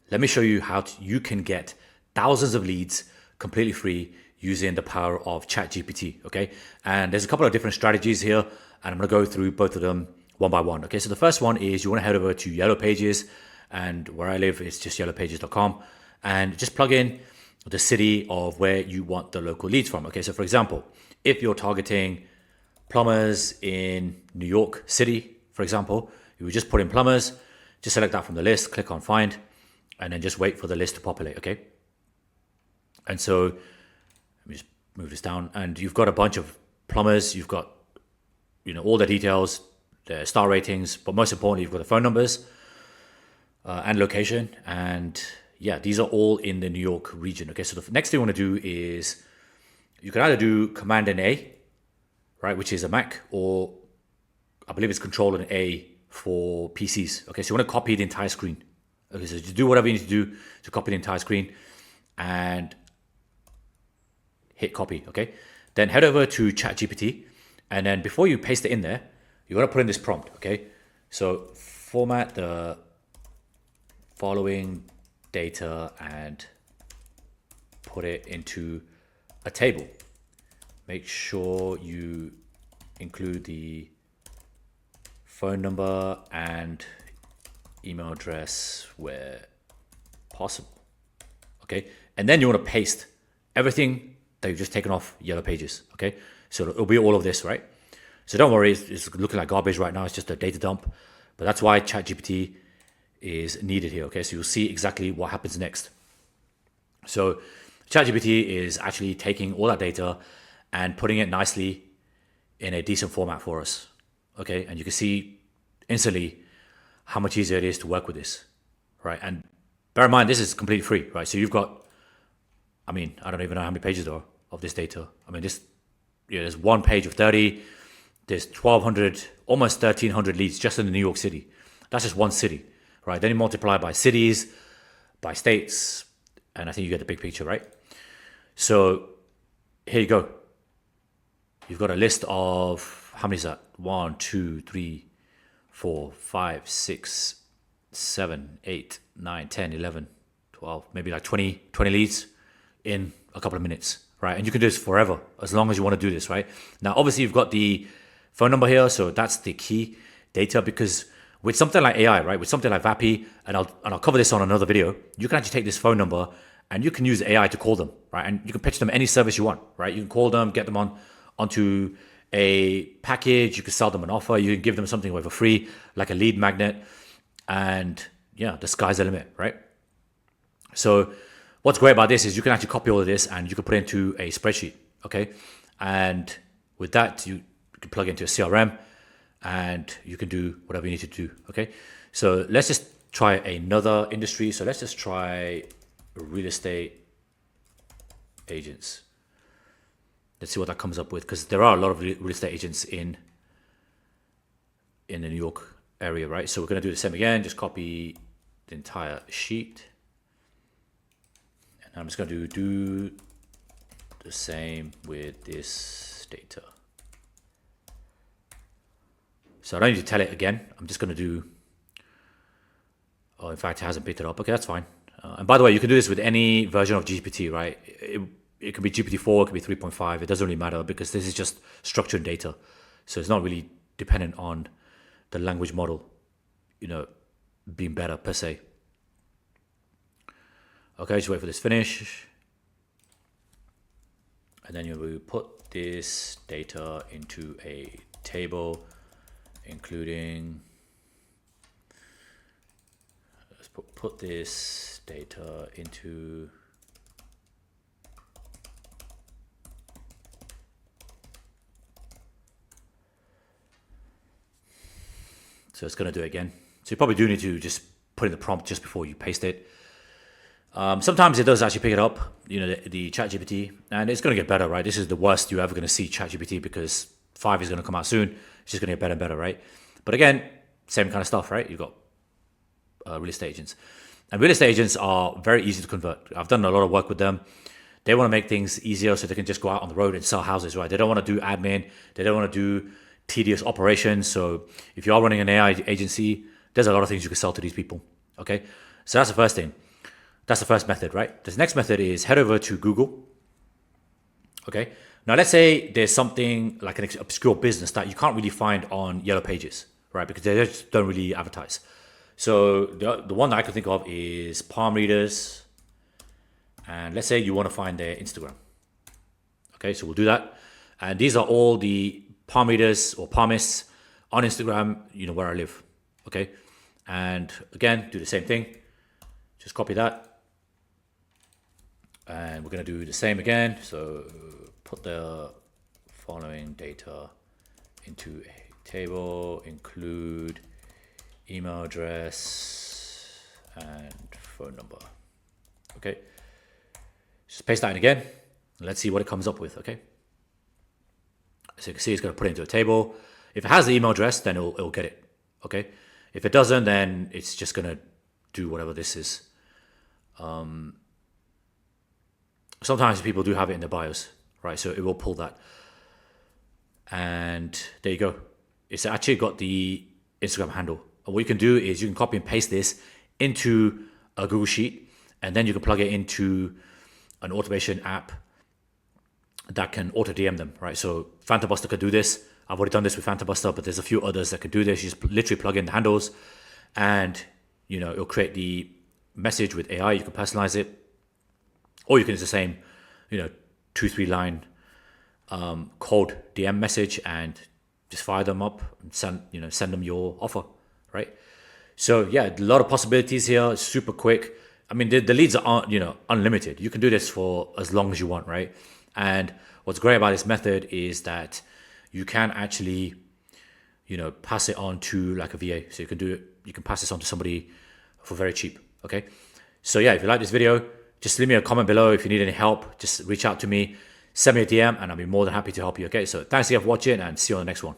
let me show you how you can get thousands of leads completely free using the power of ChatGPT, okay? And there's a couple of different strategies here, and I'm gonna go through both of them one by one, okay? So the first one is you wanna head over to Yellow Pages, and where I live, it's just yellowpages.com, and just plug in the city of where you want the local leads from, okay? So for example, if you're targeting plumbers in New York City, for example, you would just put in plumbers, just select that from the list, click on find, and then just wait for the list to populate, okay? And so let me just move this down, and you've got a bunch of plumbers, you've got, all the details, the star ratings, but most importantly, you've got the phone numbers and location. And yeah, these are all in the New York region, okay? So the next thing you want to do is you can either do Command and A, right, which is a Mac, or I believe it's Control and A for PCs, okay? So you want to copy the entire screen. Okay, so you do whatever you need to do to copy the entire screen and hit copy, okay? Then head over to ChatGPT, and then before you paste it in there, you want to put in this prompt, okay? So format the following data and put it into a table. Make sure you include the phone number and email address where possible, okay? And then you want to paste everything that you've just taken off Yellow Pages, okay? So it'll be all of this, right? So don't worry, it's looking like garbage right now. It's just a data dump, but that's why ChatGPT is needed here, okay? So you'll see exactly what happens next. So ChatGPT is actually taking all that data and putting it nicely in a decent format for us, okay? And you can see instantly how much easier it is to work with this, right? And bear in mind, this is completely free, right? So you've got, I don't even know how many pages there are of this data. There's one page of 30, there's 1,200, almost 1,300 leads just in New York City. That's just one city, right? Then you multiply by cities, by states, and I think you get the big picture, right? So here you go. You've got a list of, how many is that? 1, 2, 3, 4, 5, 6, 7, 8, 9, 10, 11, 12, maybe like 20 leads in a couple of minutes, right? And you can do this forever, as long as you want to do this, right? Now, obviously, you've got the phone number here, so that's the key data, because with something like AI, right, with something like VAPI, and I'll cover this on another video, you can actually take this phone number and you can use AI to call them, right? And you can pitch them any service you want, right? You can call them, get them onto a package, you can sell them an offer, you can give them something for free, like a lead magnet, and yeah, the sky's the limit, right? So what's great about this is you can actually copy all of this and you can put it into a spreadsheet, okay? And with that, you can plug into a CRM and you can do whatever you need to do, okay? So let's just try another industry. So let's just try real estate agents. Let's see what that comes up with, because there are a lot of real estate agents in the New York area, right? So we're going to do the same again, just copy the entire sheet. And I'm just going to do the same with this data. So I don't need to tell it again. I'm just going to do, oh, in fact, it hasn't picked it up. Okay, that's fine. And by the way, you can do this with any version of GPT, right? It could be GPT-4, it could be 3.5. It doesn't really matter, because this is just structured data. So it's not really dependent on the language model, being better per se. Okay, just wait for this finish. And then you will put this data into a table, including, let's put this data into, so it's going to do it again. So you probably do need to just put in the prompt just before you paste it. Sometimes it does actually pick it up, the ChatGPT, and it's going to get better, right? This is the worst you're ever going to see ChatGPT, because 5 is going to come out soon. It's just going to get better and better, right? But again, same kind of stuff, right? You've got real estate agents. And real estate agents are very easy to convert. I've done a lot of work with them. They want to make things easier so they can just go out on the road and sell houses, right? They don't want to do admin. They don't want to do tedious operations. So if you are running an AI agency, there's a lot of things you can sell to these people, okay? So that's the first thing. That's the first method, right? The next method is head over to Google. Okay. Now let's say there's something like an obscure business that you can't really find on Yellow Pages, right? Because they just don't really advertise. So the one that I can think of is palm readers. And let's say you want to find their Instagram. Okay, so we'll do that. And these are all the palm readers or palmists on Instagram, where I live. Okay. And again, do the same thing. Just copy that. And we're going to do the same again. So put the following data into a table, include email address and phone number. Okay. Just paste that in again. Let's see what it comes up with, okay? So you can see it's going to put it into a table. If it has the email address, then it'll get it, okay? If it doesn't, then it's just going to do whatever this is. Sometimes people do have it in their bios, right? So it will pull that. And there you go. It's actually got the Instagram handle. And what you can do is you can copy and paste this into a Google Sheet, and then you can plug it into an automation app that can auto DM them, right? So Phantom Buster could do this. I've already done this with Phantom Buster, but there's a few others that can do this. You just literally plug in the handles and, it'll create the message with AI. You can personalize it, or you can use the same, 2-3 line cold DM message and just fire them up and send them your offer, right? So yeah, a lot of possibilities here. It's super quick. I mean, the leads aren't, unlimited. You can do this for as long as you want, right? And what's great about this method is that you can actually, pass it on to like a VA. So you can pass this on to somebody for very cheap, okay? So yeah, if you like this video, just leave me a comment below. If you need any help, just reach out to me, send me a DM, and I'll be more than happy to help you, okay? So thanks again for watching, and see you on the next one.